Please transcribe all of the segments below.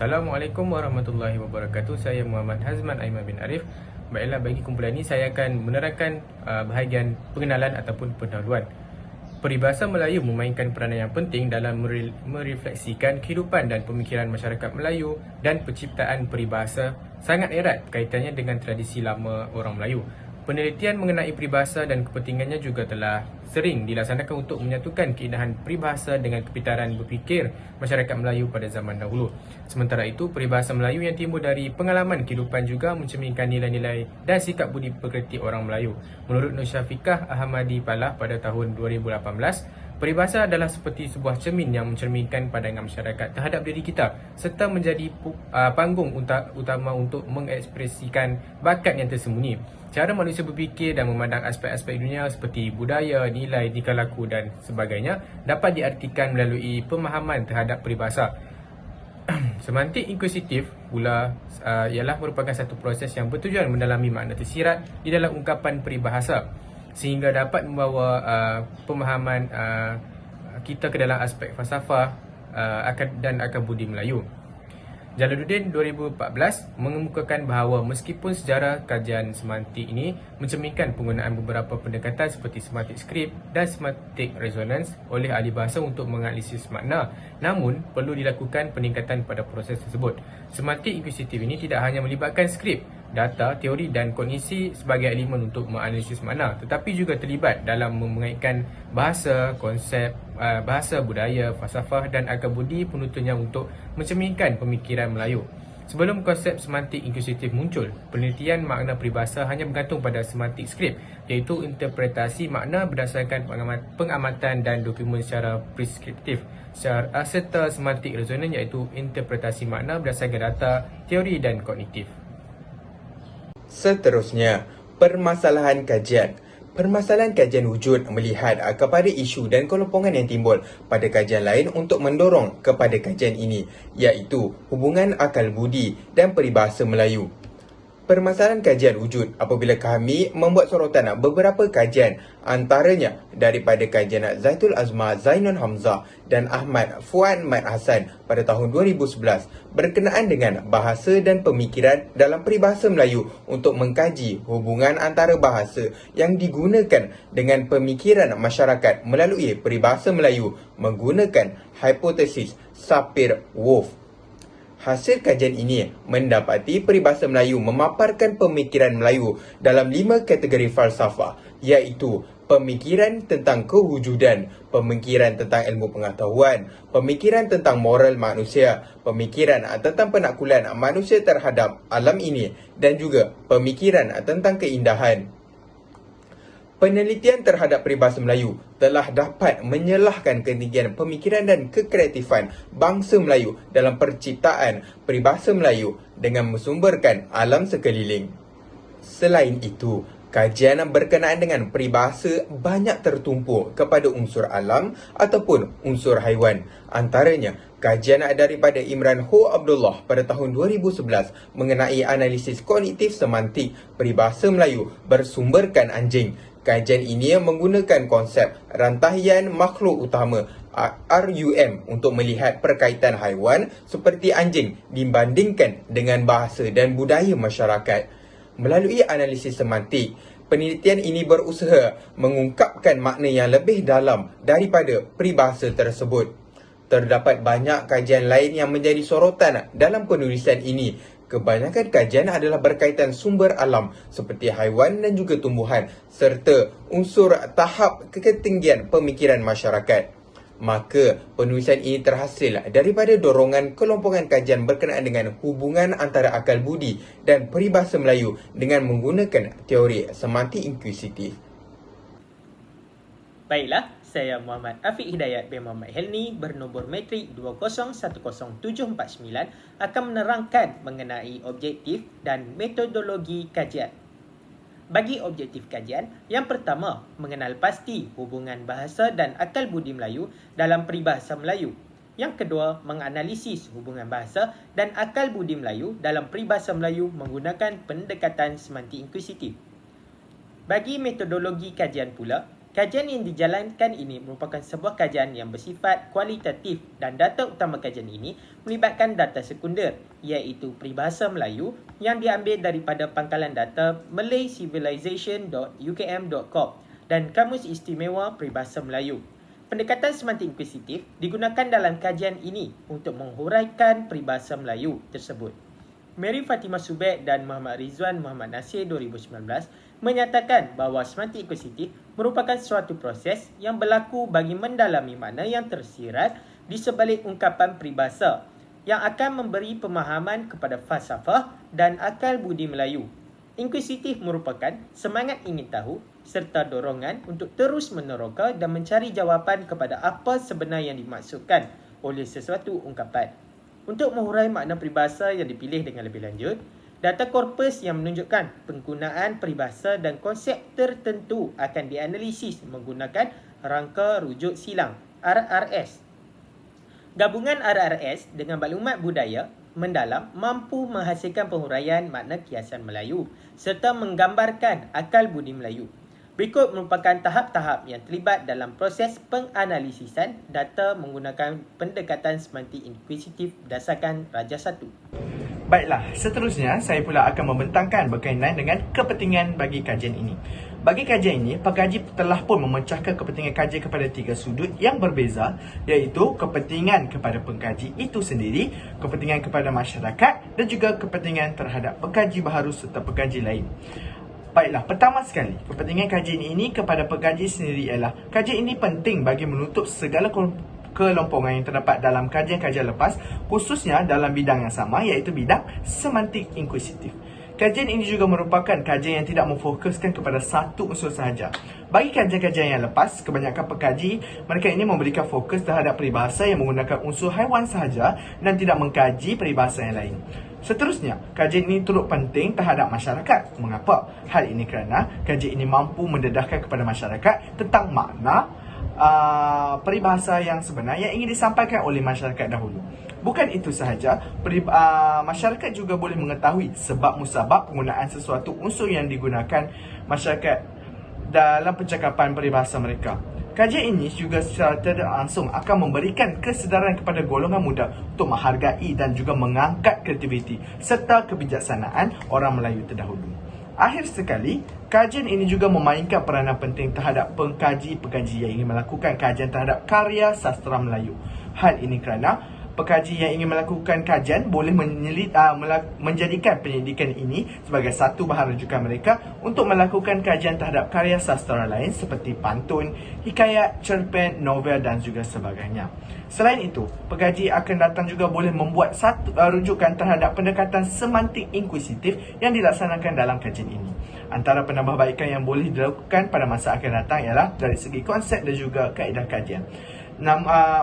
Assalamualaikum warahmatullahi wabarakatuh. Saya Muhammad Hazman Aiman bin Arif. Baiklah, bagi kumpulan ini saya akan menerangkan bahagian pengenalan ataupun pendahuluan. Peribahasa Melayu memainkan peranan yang penting dalam merefleksikan kehidupan dan pemikiran masyarakat Melayu, dan penciptaan peribahasa sangat erat kaitannya dengan tradisi lama orang Melayu. Penelitian mengenai peribahasa dan kepentingannya juga telah sering dilaksanakan untuk menyatukan keindahan peribahasa dengan kepintaran berfikir masyarakat Melayu pada zaman dahulu. Sementara itu, peribahasa Melayu yang timbul dari pengalaman kehidupan juga mencerminkan nilai-nilai dan sikap budi pekerti orang Melayu. Menurut Nur Syafiqah Ahmadi Palah pada tahun 2018, peribahasa adalah seperti sebuah cermin yang mencerminkan pandangan masyarakat terhadap diri kita serta menjadi panggung utama untuk mengekspresikan bakat yang tersembunyi. Cara manusia berfikir dan memandang aspek-aspek dunia seperti budaya, nilai, tingkah laku dan sebagainya dapat diartikan melalui pemahaman terhadap peribahasa. Semantik inkuisitif pula ialah merupakan satu proses yang bertujuan mendalami makna tersirat di dalam ungkapan peribahasa sehingga dapat membawa pemahaman kita ke dalam aspek falsafah dan akal budi Melayu. Jalaluddin 2014 mengemukakan bahawa meskipun sejarah kajian semantik ini mencerminkan penggunaan beberapa pendekatan seperti semantik skrip dan semantik resonans oleh ahli bahasa untuk menganalisis makna, namun perlu dilakukan peningkatan pada proses tersebut. Semantik inkuisitif ini tidak hanya melibatkan skrip, data, teori dan kognisi sebagai elemen untuk menganalisis makna, tetapi juga terlibat dalam mengaitkan bahasa, konsep bahasa, budaya, falsafah dan akal budi penuturnya untuk mencerminkan pemikiran Melayu. Sebelum konsep semantik inkuisitif muncul, penelitian makna peribahasa hanya bergantung pada semantik skrip, iaitu interpretasi makna berdasarkan pengamatan dan dokumen secara preskriptif, serta semantik resonan iaitu interpretasi makna berdasarkan data, teori dan kognitif. Seterusnya, permasalahan kajian. Permasalahan kajian wujud melihat kepada isu dan kelompokan yang timbul pada kajian lain untuk mendorong kepada kajian ini, iaitu hubungan akal budi dan peribahasa Melayu. Permasalahan kajian wujud apabila kami membuat sorotan beberapa kajian, antaranya daripada kajian Zaitul Azma Zainun Hamzah dan Ahmad Fuad Mat Hassan pada tahun 2011 berkenaan dengan bahasa dan pemikiran dalam peribahasa Melayu untuk mengkaji hubungan antara bahasa yang digunakan dengan pemikiran masyarakat melalui peribahasa Melayu menggunakan hipotesis Sapir-Whorf. Hasil kajian ini mendapati peribahasa Melayu memaparkan pemikiran Melayu dalam 5 kategori falsafah, iaitu pemikiran tentang kewujudan, pemikiran tentang ilmu pengetahuan, pemikiran tentang moral manusia, pemikiran tentang penaklukan manusia terhadap alam ini, dan juga pemikiran tentang keindahan. Penelitian terhadap peribahasa Melayu telah dapat menyelahkan ketinggian pemikiran dan kekreatifan bangsa Melayu dalam penciptaan peribahasa Melayu dengan mensumberkan alam sekeliling. Selain itu, kajian berkenaan dengan peribahasa banyak tertumpu kepada unsur alam ataupun unsur haiwan. Antaranya, kajian daripada Imran Ho Abdullah pada tahun 2011 mengenai analisis kognitif semantik peribahasa Melayu bersumberkan anjing. Kajian ini menggunakan konsep rantaian makhluk utama RUM untuk melihat perkaitan haiwan seperti anjing dibandingkan dengan bahasa dan budaya masyarakat. Melalui analisis semantik, penelitian ini berusaha mengungkapkan makna yang lebih dalam daripada peribahasa tersebut. Terdapat banyak kajian lain yang menjadi sorotan dalam penulisan ini. Kebanyakan kajian adalah berkaitan sumber alam seperti haiwan dan juga tumbuhan serta unsur tahap ketinggian pemikiran masyarakat. Maka, penulisan ini terhasil daripada dorongan kelompokan kajian berkenaan dengan hubungan antara akal budi dan peribahasa Melayu dengan menggunakan teori semantik inkuisitif. Baiklah, saya Muhammad Afiq Hidayat bin Muhammad Helni bernombor metrik 2010749 akan menerangkan mengenai objektif dan metodologi kajian. Bagi objektif kajian, yang pertama, mengenal pasti hubungan bahasa dan akal budi Melayu dalam peribahasa Melayu. Yang kedua, menganalisis hubungan bahasa dan akal budi Melayu dalam peribahasa Melayu menggunakan pendekatan semantik inkuisitif. Bagi metodologi kajian pula, Kajian yang dijalankan ini merupakan sebuah kajian yang bersifat kualitatif dan data utama kajian ini melibatkan data sekunder iaitu peribahasa Melayu yang diambil daripada pangkalan data malaycivilization.ukm.com dan Kamus Istimewa Peribahasa Melayu. Pendekatan semantik inkuisitif digunakan dalam kajian ini untuk menghuraikan peribahasa Melayu tersebut. Mary Fatimah Subek dan Muhammad Rizwan Muhammad Nasir 2019 menyatakan bahawa semantik inkuisitif merupakan suatu proses yang berlaku bagi mendalami makna yang tersirat di sebalik ungkapan peribahasa yang akan memberi pemahaman kepada falsafah dan akal budi Melayu. Inkuisitif merupakan semangat ingin tahu serta dorongan untuk terus meneroka dan mencari jawapan kepada apa sebenar yang dimaksudkan oleh sesuatu ungkapan. Untuk mengurai makna peribahasa yang dipilih dengan lebih lanjut, data korpus yang menunjukkan penggunaan peribahasa dan konsep tertentu akan dianalisis menggunakan rangka rujuk silang RRS. Gabungan RRS dengan maklumat budaya mendalam mampu menghasilkan penghuraian makna kiasan Melayu serta menggambarkan akal budi Melayu. Berikut merupakan tahap-tahap yang terlibat dalam proses penganalisisan data menggunakan pendekatan semantik inkuisitif berdasarkan Raja 1. Baiklah, seterusnya saya pula akan membentangkan berkaitan dengan kepentingan bagi kajian ini. Bagi kajian ini, pengkaji telah pun memecahkan kepentingan kajian kepada 3 sudut yang berbeza, iaitu kepentingan kepada pengkaji itu sendiri, kepentingan kepada masyarakat dan juga kepentingan terhadap pengkaji baharu serta pengkaji lain. Baiklah, pertama sekali, kepentingan kajian ini kepada pengkaji sendiri ialah kajian ini penting bagi menutup segala kelompongan yang terdapat dalam kajian-kajian lepas, khususnya dalam bidang yang sama, iaitu bidang semantik inkuisitif. Kajian ini juga merupakan kajian yang tidak memfokuskan kepada satu unsur sahaja. Bagi kajian-kajian yang lepas, kebanyakan pengkaji mereka ini memberikan fokus terhadap peribahasa yang menggunakan unsur haiwan sahaja dan tidak mengkaji peribahasa yang lain. Seterusnya, kajian ini turut penting terhadap masyarakat. Mengapa? Hal ini kerana kajian ini mampu mendedahkan kepada masyarakat tentang makna peribahasa yang sebenar yang ingin disampaikan oleh masyarakat dahulu. Bukan itu sahaja, masyarakat juga boleh mengetahui sebab musabab penggunaan sesuatu unsur yang digunakan masyarakat dalam percakapan peribahasa mereka. Kajian ini juga secara tidak langsung akan memberikan kesedaran kepada golongan muda untuk menghargai dan juga mengangkat kreativiti serta kebijaksanaan orang Melayu terdahulu. Akhir sekali, kajian ini juga memainkan peranan penting terhadap pengkaji-pengkaji yang ingin melakukan kajian terhadap karya sastra Melayu. Hal ini kerana pengkaji yang ingin melakukan kajian boleh menjadikan penyelidikan ini sebagai satu bahan rujukan mereka untuk melakukan kajian terhadap karya sastra lain seperti pantun, hikayat, cerpen, novel dan juga sebagainya. Selain itu, pengkaji akan datang juga boleh membuat satu rujukan terhadap pendekatan semantik inkuisitif yang dilaksanakan dalam kajian ini. Antara penambahbaikan yang boleh dilakukan pada masa akan datang ialah dari segi konsep dan juga kaedah kajian.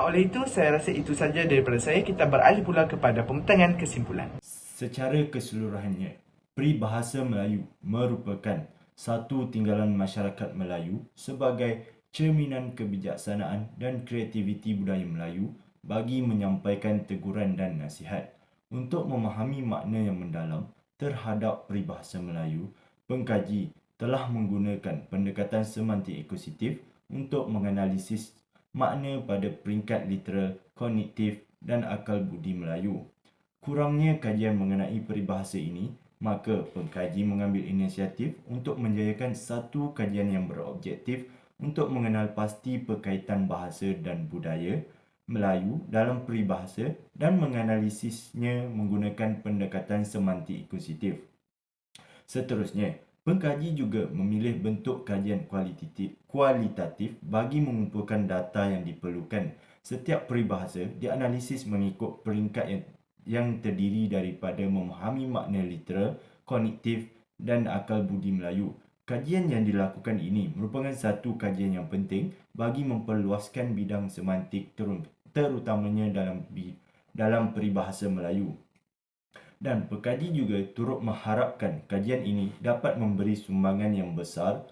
Oleh itu, saya rasa itu saja daripada saya. Kita beralih pula kepada pembentangan kesimpulan. Secara keseluruhannya, peribahasa Melayu merupakan satu tinggalan masyarakat Melayu sebagai cerminan kebijaksanaan dan kreativiti budaya Melayu bagi menyampaikan teguran dan nasihat. Untuk memahami makna yang mendalam terhadap peribahasa Melayu, pengkaji telah menggunakan pendekatan semantik inkuisitif untuk menganalisis makna pada peringkat literal, kognitif dan akal budi Melayu. Kurangnya kajian mengenai peribahasa ini, maka pengkaji mengambil inisiatif untuk menjayakan satu kajian yang berobjektif untuk mengenal pasti perkaitan bahasa dan budaya Melayu dalam peribahasa dan menganalisisnya menggunakan pendekatan semantik inkuisitif. Seterusnya, pengkaji juga memilih bentuk kajian kualitatif bagi mengumpulkan data yang diperlukan. Setiap peribahasa dianalisis mengikut peringkat yang terdiri daripada memahami makna literal, kognitif dan akal budi Melayu. Kajian yang dilakukan ini merupakan satu kajian yang penting bagi memperluaskan bidang semantik terutamanya dalam peribahasa Melayu. Dan pengkaji juga turut mengharapkan kajian ini dapat memberi sumbangan yang besar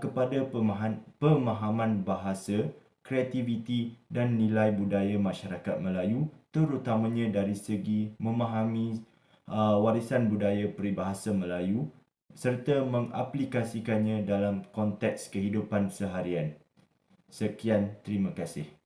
kepada pemahaman bahasa, kreativiti dan nilai budaya masyarakat Melayu, terutamanya dari segi memahami warisan budaya peribahasa Melayu serta mengaplikasikannya dalam konteks kehidupan seharian. Sekian, terima kasih.